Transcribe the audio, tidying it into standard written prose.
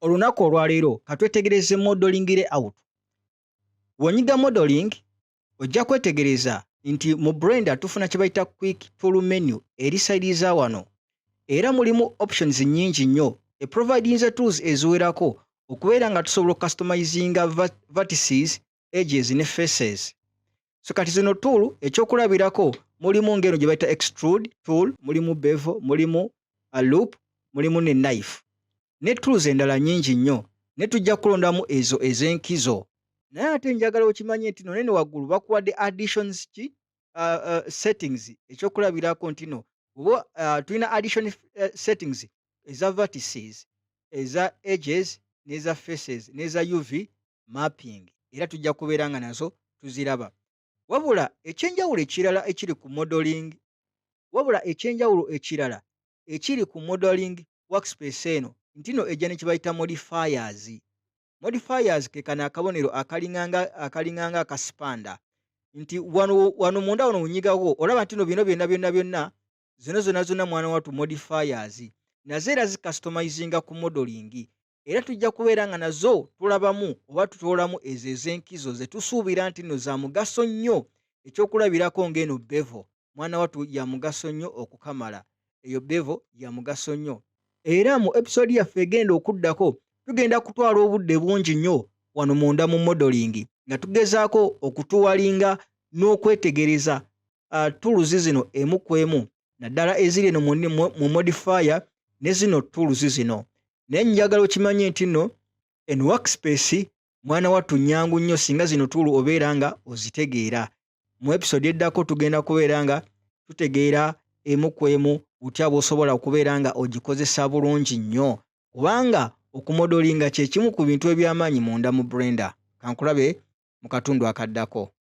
olunaku olwaleero katwetegereze modeling layout. Wonyiga modeling ojja kwetegereza nti mu Blender tufuna kye bayita quick tool menu erisaidiza wano. Era mulimu options nnyingi nnyo providing tools eziwerako okubeera nga tusobola customizinga vertices, edges ne faces. So kati zino tool ekyokulabirako mulimu ngeno gye bayita extrude tool, mulimu bevel, mulimu a loop, mulimu ne knife. Ne tools endala nnyingi nnyo ne tujja kulondamu ezo ez'enkizo. Naye ate njagala okimanye nti none waggulu bakuwadde additions settings ekyokulabirako nti no tulina addition settings eza vertices, eza edges, n'eza faces, n'eza UV mapping. Era tujja kubeera nga nazo tuziraba. Wabula ekyenjawulo ekiri ku modeling workspace eno ntino ejja ne kibayita modifiers. Modifiers ke kana akabonero akalinganga akasipanda nti wano munda wano munyigawo olaba ntino bino byonna zonna mwana watu modifiers nazo era zikustomizinga ku modeling. Era tujja kubeera nga nazo tulabamu oba tutoolamu ezo ez'enkizo ze tusuubira nti nno za mugaso nnyo. Ekyokulabirako ng'eno bevel mwana watu ya mugaso nnyo okukamala. Eyo bevel ya mugaso nnyo. Era mu episode yaffe egenda okuddako tugenda kutwala obudde bungi nnyo wano munda mu modeling nga tugezaako okutuwalinga n'okwetegereza tools zino emu ku emu naddala eziri eno mu modifier ne zino tools zino. Naye njagala okimanye nti nno en workspace mwana wattu nnyangu nnyo singa zino tool obeera nga ozitegeera. Mu episode eddako tugenda kubeera nga tutegeera emu ku emu butya bw'osobola okubeera nga ogikozesa bulungi nnyo kubanga okumodelinga kye kimu ku bintu eby'amaanyi munda mu Blender. Kankulabe mu katundu akaddako.